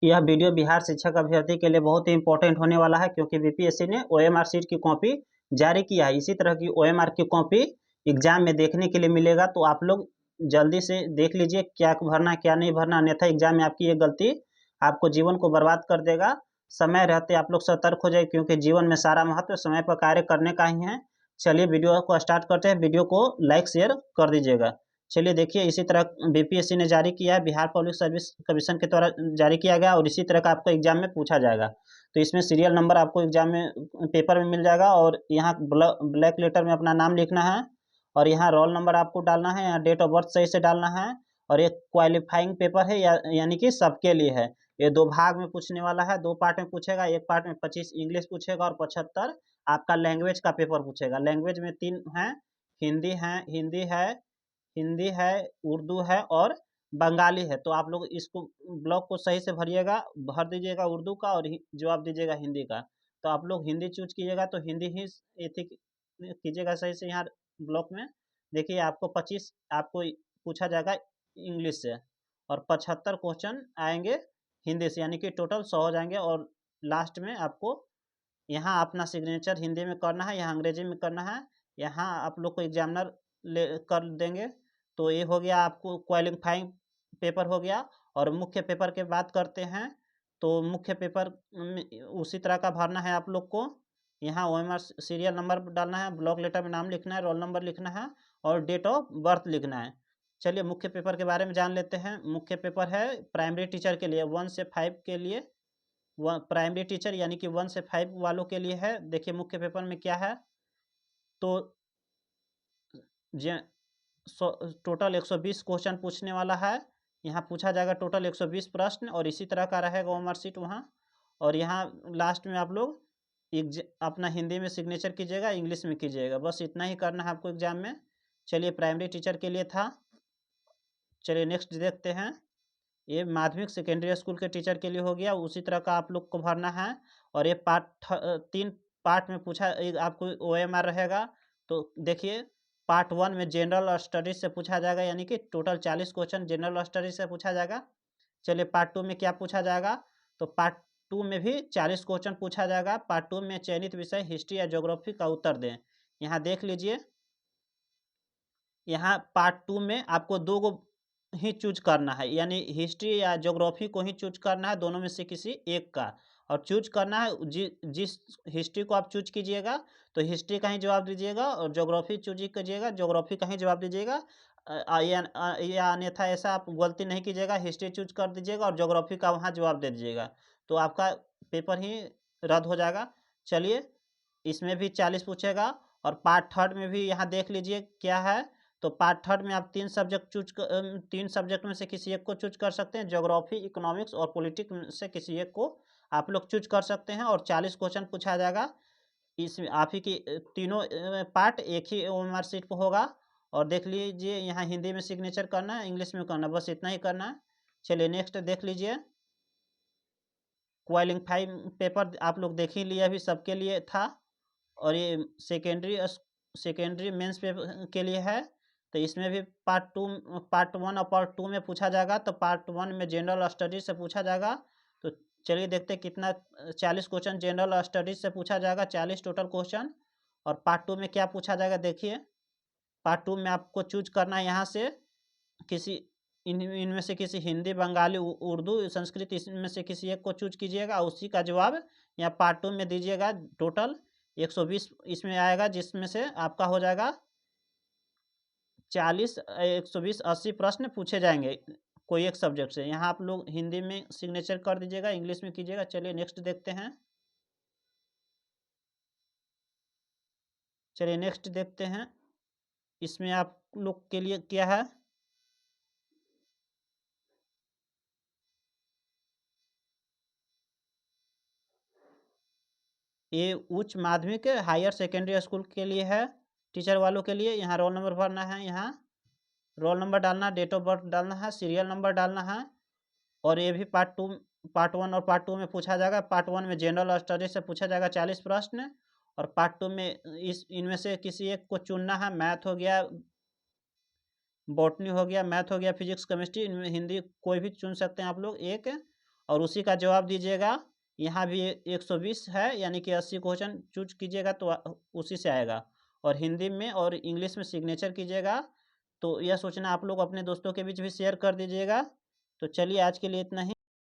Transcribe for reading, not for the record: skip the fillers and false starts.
यह वीडियो बिहार शिक्षक अभ्यर्थी के लिए बहुत ही इंपॉर्टेंट होने वाला है, क्योंकि बीपीएससी ने ओएमआर सीट की कॉपी जारी किया है। इसी तरह की ओएमआर की कॉपी एग्जाम में देखने के लिए मिलेगा, तो आप लोग जल्दी से देख लीजिए क्या भरना है क्या नहीं भरना, अन्यथा एग्जाम में आपकी ये गलती आपको जीवन को बर्बाद कर देगा। समय रहते आप लोग सतर्क हो जाए, क्योंकि जीवन में सारा महत्व समय पर कार्य करने का ही है। चलिए वीडियो को स्टार्ट करते हैं। वीडियो को लाइक शेयर कर दीजिएगा। चलिए देखिए, इसी तरह बीपीएससी ने जारी किया है, बिहार पब्लिक सर्विस कमीशन के द्वारा जारी किया गया, और इसी तरह का आपको एग्जाम में पूछा जाएगा। तो इसमें सीरियल नंबर आपको एग्जाम में पेपर में मिल जाएगा, और यहाँ ब्लैक लेटर में अपना नाम लिखना है, और यहाँ रोल नंबर आपको डालना है, यहाँ डेट ऑफ बर्थ सही से डालना है। और एक क्वालिफाइंग पेपर है, यानी कि सबके लिए है। ये दो भाग में पूछने वाला है, दो पार्ट में पूछेगा। एक पार्ट में 25 इंग्लिश पूछेगा और 75 आपका लैंग्वेज का पेपर पूछेगा। लैंग्वेज में 3 है, हिंदी है, उर्दू है और बंगाली है। तो आप लोग इसको ब्लॉक को सही से भरिएगा, भर दीजिएगा उर्दू का, और जवाब दीजिएगा हिंदी का। तो आप लोग हिंदी चूज कीजिएगा, तो हिंदी ही एथिक कीजिएगा सही से। यहाँ ब्लॉक में देखिए, आपको 25 आपको पूछा जाएगा इंग्लिश से, और 75 क्वेश्चन आएंगे हिंदी से, यानी कि टोटल 100 हो जाएंगे। और लास्ट में आपको यहाँ अपना सिग्नेचर हिंदी में करना है, यहाँ अंग्रेजी में करना है। यहाँ आप लोग को एग्जामिनर ले कर देंगे। तो ये हो गया आपको क्वालिफाइंग पेपर हो गया। और मुख्य पेपर की बात करते हैं, तो मुख्य पेपर उसी तरह का भरना है आप लोग को। यहाँ ओएमआर सीरियल नंबर डालना है, ब्लॉक लेटर में नाम लिखना है, रोल नंबर लिखना है, और डेट ऑफ बर्थ लिखना है। चलिए मुख्य पेपर के बारे में जान लेते हैं। मुख्य पेपर है प्राइमरी टीचर के लिए 1 से 5 के लिए, प्राइमरी टीचर यानी कि 1 से 5 वालों के लिए है। देखिए मुख्य पेपर में क्या है, तो टोटल 120 क्वेश्चन पूछने वाला है। यहाँ पूछा जाएगा टोटल 120 प्रश्न, और इसी तरह का रहेगा ओएमआर शीट वहाँ। और यहाँ लास्ट में आप लोग अपना हिंदी में सिग्नेचर कीजिएगा, इंग्लिश में कीजिएगा। बस इतना ही करना है आपको एग्जाम में। चलिए प्राइमरी टीचर के लिए था। चलिए नेक्स्ट देखते हैं। ये माध्यमिक सेकेंडरी स्कूल के टीचर के लिए हो गया, उसी तरह का आप लोग को भरना है। और ये तीन पार्ट में पूछा आपको ओएमआर रहेगा। तो देखिए, पार्ट 1 में जनरल स्टडीज से पूछा जाएगा, यानी कि टोटल 40 क्वेश्चन जनरल स्टडीज से पूछा जाएगा। चलिए पार्ट 2 में क्या पूछा जाएगा, तो पार्ट 2 में भी 40 क्वेश्चन पूछा जाएगा। पार्ट 2 में चयनित विषय हिस्ट्री या ज्योग्राफी का उत्तर दें। यहाँ देख लीजिए, यहाँ पार्ट 2 में आपको 2 गो ही चूज करना है, यानी हिस्ट्री या ज्योग्राफी को ही चूज करना है, दोनों में से किसी एक का। और चूज करना है जिस हिस्ट्री को आप चूज कीजिएगा, तो हिस्ट्री का ही जवाब दीजिएगा, और ज्योग्राफी चूज कीजिएगा, ज्योग्राफी का ही जवाब दीजिएगा। या अन्यथा ऐसा आप गलती नहीं कीजिएगा, हिस्ट्री चूज कर दीजिएगा और ज्योग्राफी का वहाँ जवाब दे दीजिएगा, तो आपका पेपर ही रद्द हो जाएगा। चलिए, इसमें भी 40 पूछेगा। और पार्ट 3 में भी यहाँ देख लीजिए क्या है। तो पार्ट 3 में आप 3 सब्जेक्ट में से किसी एक को चूज कर सकते हैं, ज्योग्राफी, इकोनॉमिक्स और पॉलिटिक्स में से किसी एक को आप लोग चूज कर सकते हैं। और 40 क्वेश्चन पूछा जाएगा। इसमें आप ही की तीनों पार्ट एक ही ओएमआर शीट पर होगा। और देख लीजिए, यहाँ हिंदी में सिग्नेचर करना है, इंग्लिश में करना है, बस इतना ही करना है। चलिए नेक्स्ट देख लीजिए। क्वालिफाइंग पेपर आप लोग देख ही लिए, अभी सबके लिए था। और ये सेकेंडरी मेंस के लिए है। तो इसमें भी पार्ट 1 और पार्ट 2 में पूछा जाएगा। तो पार्ट 1 में जनरल स्टडीज से पूछा जाएगा। तो चलिए देखते हैं कितना 40 क्वेश्चन जनरल स्टडीज से पूछा जाएगा, 40 टोटल क्वेश्चन। और पार्ट 2 में क्या पूछा जाएगा देखिए। पार्ट 2 में आपको चूज करना है यहाँ से किसी इनमें से किसी हिंदी, बंगाली, उर्दू, संस्कृत, इसमें से किसी एक को चूज कीजिएगा, उसी का जवाब यहाँ पार्ट 2 में दीजिएगा। टोटल 120 इसमें आएगा, जिसमें से आपका हो जाएगा 40, 120, 80 प्रश्न पूछे जाएंगे कोई एक सब्जेक्ट से। यहाँ आप लोग हिंदी में सिग्नेचर कर दीजिएगा, इंग्लिश में कीजिएगा। चलिए नेक्स्ट देखते हैं। चलिए नेक्स्ट देखते हैं, इसमें आप लोग के लिए क्या है। ये उच्च माध्यमिक हायर सेकेंडरी स्कूल के लिए है, टीचर वालों के लिए। यहाँ रोल नंबर भरना है, यहाँ रोल नंबर डालना, डेट ऑफ बर्थ डालना है, सीरियल नंबर डालना है। और ये भी पार्ट 1 और पार्ट 2 में पूछा जाएगा। पार्ट 1 में जनरल स्टडीज से पूछा जाएगा 40 प्रश्न, और पार्ट 2 में इनमें से किसी एक को चुनना है। मैथ हो गया, बॉटनी हो गया, मैथ हो गया, फिजिक्स, केमिस्ट्री, इनमें हिंदी कोई भी चुन सकते हैं आप लोग एक। और उसी का जवाब दीजिएगा। यहाँ भी 120 है, यानी कि 80 क्वेश्चन चूज कीजिएगा तो उसी से आएगा। और हिंदी में और इंग्लिश में सिग्नेचर कीजिएगा। तो यह सूचना आप लोग अपने दोस्तों के बीच भी शेयर कर दीजिएगा। तो चलिए आज के लिए इतना ही।